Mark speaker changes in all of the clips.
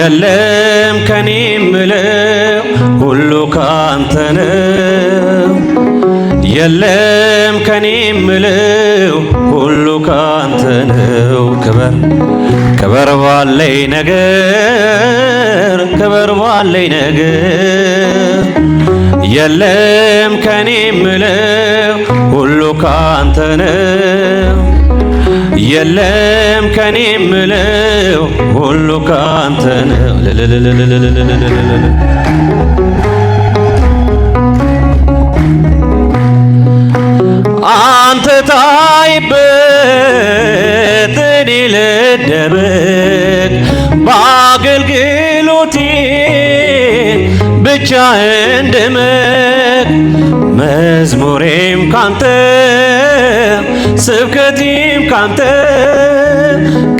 Speaker 1: የለም ከኔ ምለው ሁሉ ካንተ ነው። የለም ከኔ ምለው ሁሉ ካንተ ነው። ክበር ክበር ባለኝ ነገር ክበር ባለኝ ነገር የለም ከኔ ምለው ሁሉ ካንተ ነው። የለም ከኔ ምለው ሁሉ ካንተ ነው። አንተ ታይበት እኔ ልደበቅ በአገልግሎቴ ብቻህን ድመቅ። መዝሙሬም ካንተ ስብከቴም ካንተ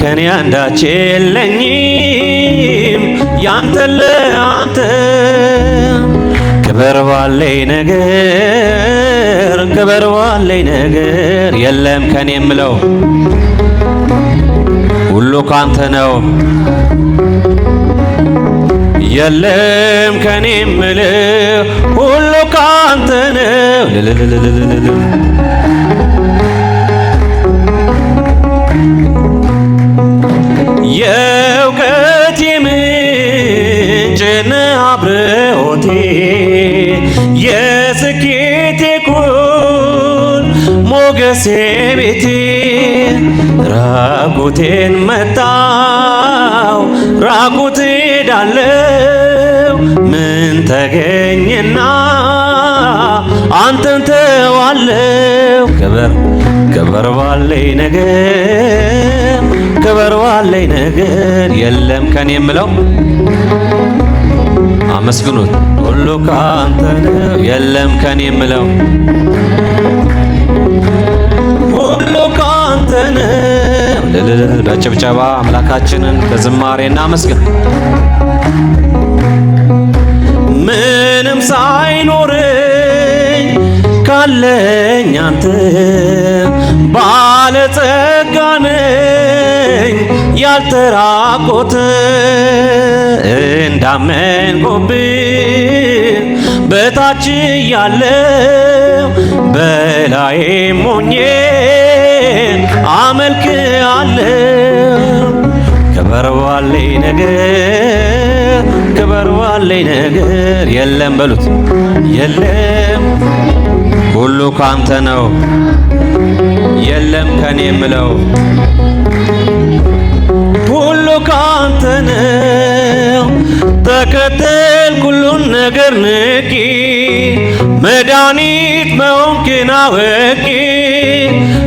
Speaker 1: ከኔ አንዳች የለኝም ያንተ ለአንተ። ክበር ባለኝ ነገር ክበር ባለኝ ነገር የለም ከኔ ምለው ሁሉ ካንተ ነው። የለም ከኔ ምለው ሁሉ ካንተ ነው። የእውቀቴ ምንጭ ነህ አብርሆቴ የስኬቴ ኩል ሞገሴ ቤቴ። ራቁቴን መጣው ራቁት ሄዳለው ምን ተገኘና አንተን ተዋለው። ክበር ክበር ባለኝ ነገር ክበር ባለኝ ነገር የለም ከኔ ምለው አመስግኑት ሁሉ ካንተ ነው። የለም ከኔ ምለው ሁሉ ካንተ ነው። በጭብጨባ አምላካችንን በዝማሬ እናመስግን። ምንም ሳይኖረኝ ካለኝ አንተ ባለጸጋ ነኝ ያልተራቆተ። እንዳመንኩብህ በታች ያለው በላዬም ሆኜ አመልክሃለሁ። ክበር ባለኝ ነገር ክበር ባለኝ ነገር የለም በሉት የለም ሁሉ ካንተ ነው። የለም ከኔ ምለው ሁሉ ካንተ ነው። ተከተል ሁሉን ነገር ንቂ መድኃኒት መሆንክን አውቄ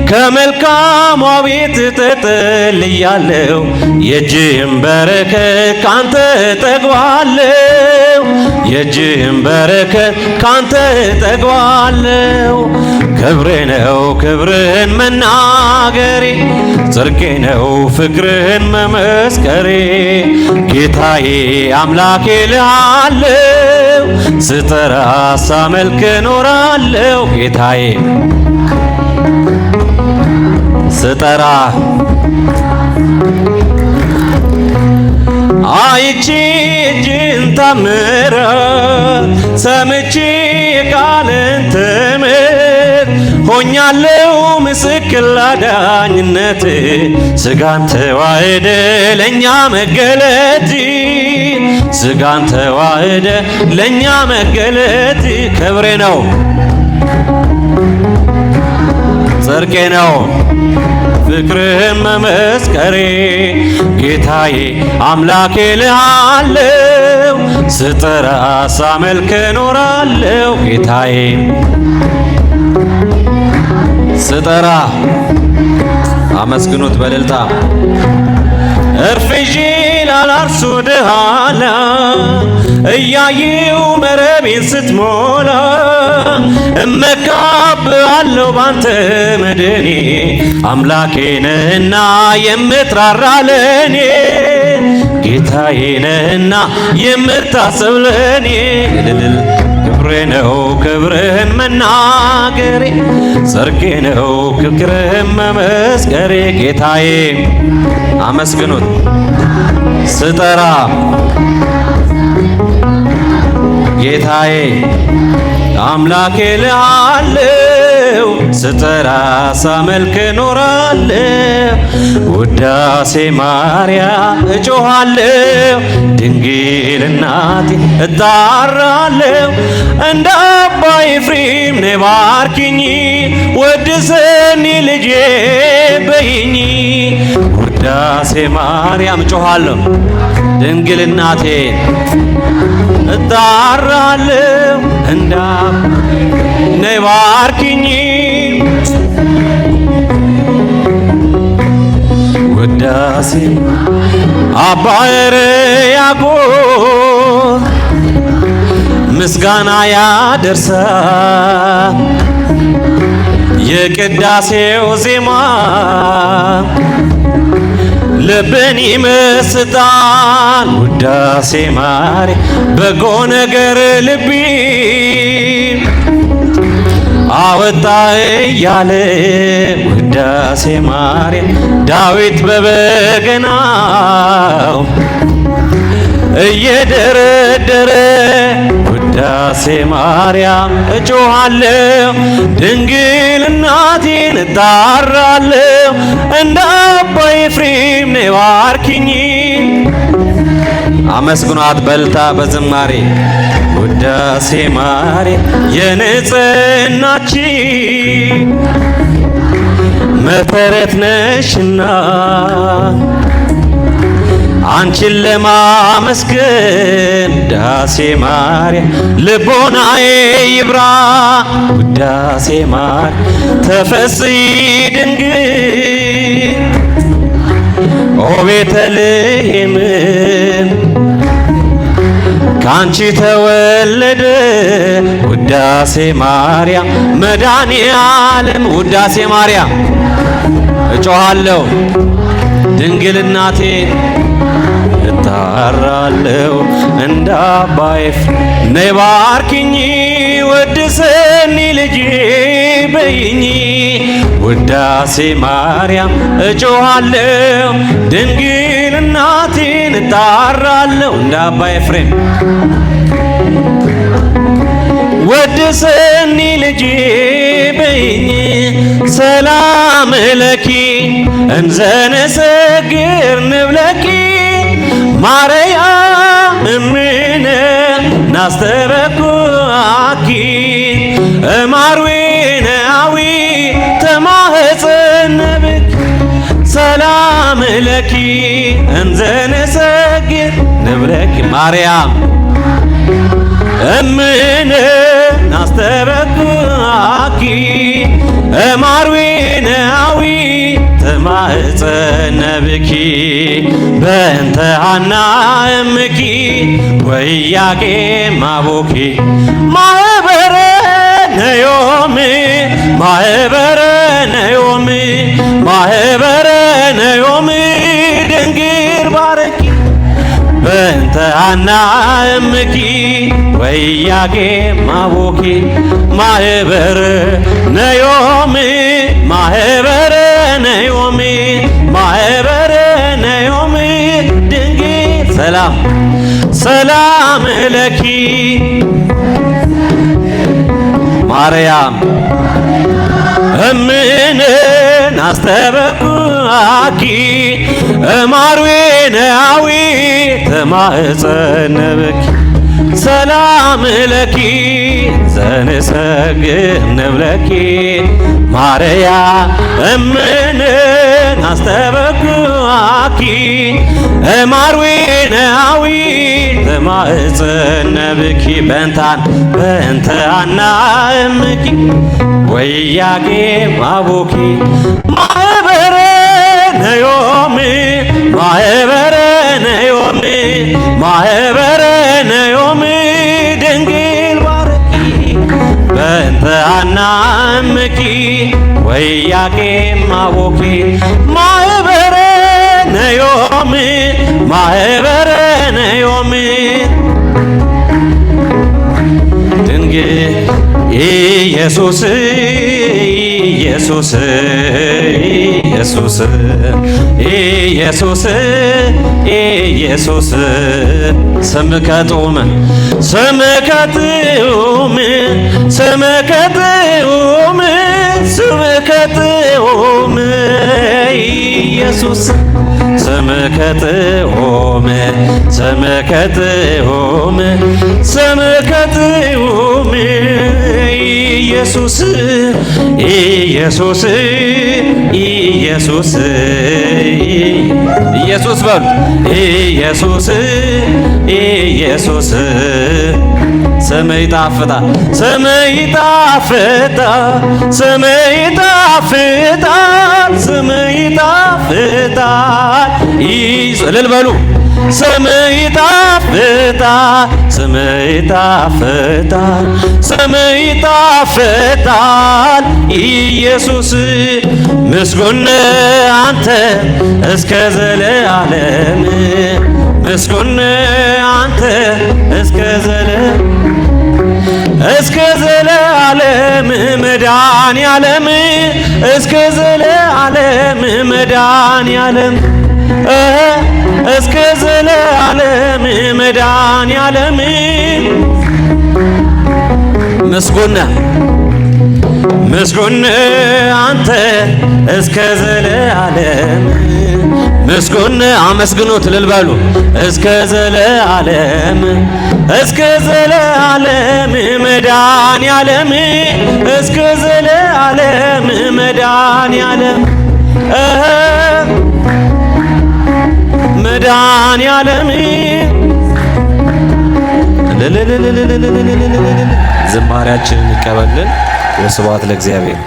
Speaker 1: ከመልካሟ ቤት ተጠልያለሁ። የእጅህን በረከት ካንተ ጠግባለሁ። የእጅህን በረከት ካንተ ጠግባለሁ። ክብሬ ነው ክብርህን መናገሬ ጽድቄ ነው ፍቅርህን መመስከሬ። ጌታዬ አምላኬ ልሃለሁ ስጠራ ሳመልክ ኖራለሁ። ጌታዬ ስጠራ አይቼ እጅን ታምራት ሰምቼ ቃልን ትምህርት ሆኛለሁ ምስክር ላዳኝነት። ስጋን ተዋህደ ለእኛ መገለጥ ስጋን ተዋህደ ለእኛ መገለጥ። ክብሬ ነው ጽድቄ ነው ፍቅርህን መመስከሬ። ጌታዬ አምላኬ ልሃለሁ ስጠራ ሳመልክ ኖራለሁ። ጌታዬ ስጠራ አመስግኑት በእልልታ። እርፍዤ ላላርሱ ድሃላ እያየው መረቤን ስትሞላ እመካብሃለሁ ባንተ መድኔ። አምላኬ ነህና የምትራራ ለኔ ጌታዬ ነህና የምታስብ ለኔ። ክብሬ ነው ክብርህን መናገሬ ጽድቄ ነው ፍቅርህን መመስከሬ። ጌታዬ አመስግኑት ስጠራ ጌታዬ አምላኬ ልሃለው ስጠራ ሳመልክ ኖራለው ውዳሴ ማርያም እጮኻለው ድንግል እናቴ እጣራለው እንደ አባ ኤፍሬም ነይ ባርኪኝ ወድሰኒ ልጄ በይኝ ውዳሴ ማርያም እጮኻለው ድንግል እናቴ እጣራለው እንደ ነይ ባርኪኝ ውዳሴ አባ ሕርያቆስ ምስጋና ያደርሳል የቅዳሴው ዜማ ልብን ይመስጣል ውዳሴ ማርያም በጎ ነገር ልቢ አወጣ እያለ ውዳሴ ማርያም ዳዊት በበገናው እየደረደረ ውዳሴ ማርያም እጮኻለው ድንግል እናቴን እጣራለው እንደ አባ ኤፍሬም ነይ ባርኪኝ አመስግኗት በልታ በዝማሬ ውዳሴ ማርያም የንጽሕናችን መሰረት ነሽና አንቺን ለማመስገን ውዳሴ ማርያም ልቦናዬ ይብራ ውዳሴ ማርያም ተፈሥሒ ድንግል ኦ ቤተልሔም ካንቺ ተወለደ ውዳሴ ማርያም መድኃኔ ዓለም ውዳሴ ማርያም እጮኻለው ድንግል እናቴ እጣራለው እንደ አባ ኤፍሬም ነይ ባርኪኝ ወድሰኒ ልጄ በይኝ ውዳሴ ማርያም እጮኻለው ድንግል እናቴን እጣራለው እንደ አባ ኤፍሬም ወድሰኒ ልጄ በይኝ ሰላም ለኪ እንዘነሰግር ንብለኪ ማርያም እምነ ናስተበኩአኪ እማርዌነአዊ ተማህፀነብኪ ሰላም ለኪ እንዘነሰግር ንብለኪ ማርያም እምነ ናስተበኩአኪ እማርዌነአዊ ተማህፀነብኪ በእንተ ሐና እምኪ ወኢያቄም አቡኪ ማኅበረ ነዮም ማኅበረ ነዮም ማኅበረ ነዮም ድንግል ባረኪ በእንተ ሐና እምኪ ወኢያቄም አቡኪ ማኅበረ ነዮም ማኅበረ ነዮም ማኅበረ ነዮም ድንግል ሰላም ሰላም ለኪ ማርያም እምነ ናስተበኩአኪ እማርዌነአዊ ተማህፀነብኪ ሰላም ለኪ ዘንሰግድ ንብለኪ ማርያም እምነ ናስተበኩአኪ እማርዌነአዊ ተማህፀነብኪ በእንተ ሐና እምኪ ወኢያቄም አቡኪ ማኅበረ ነዮም ማኅበረ ነዮም ማኅበረ ነዮም ድንግል ባረኪ በእንተ ሐና እምኪ ወኢያቄም አቡኪ ማኅበረ ነዮም ማኅበረ ነዮም ድንግል ኢየሱስ ኢየሱስ ኢየሱስ ኢየሱስ ኢየሱስ ስምከ ጥዑም ስምከ ጥዑም ስምከ ጥዑም ስምከ ጥዑም ኢየሱስ ስምከ ጥዑም ስምከ ጥዑም ስምከ ጥዑም ኢየሱስ ኢየሱስ ኢየሱስ ኢየሱስ በሉ ኢየሱስ ኢየሱስ ስምህ ይጣፍጣል ስምህ ይጣፍጣል ስምህ ይጣፍጣል ስምህ ይጣፍጣል እልል በሉ ስምህ ይጣፍጣል ስምህ ይጣፍጣል ስምህ ይጣፍጣል ኢየሱስ ምስጉን አንተ እስከ ዘለዓለም ምስጉን አንተ እስከ ዘለዓለም መድኃኔዓለም እስከ ዘለዓለም መድኃኔዓለም እስከ ዘለዓለም መድኃኔዓለም ምስጉን ምስጉን አንተ እስከ ዘለዓለም ምስጉን አመስግኑት እልል በሉ እስከ ዘለዓለም መድኃኔዓለም እስከ ዘለዓለም መድኃኔዓለም መድኃኔዓለም ዝማሬያችንን ይቀበልን። ወስብሐት ለእግዚአብሔር።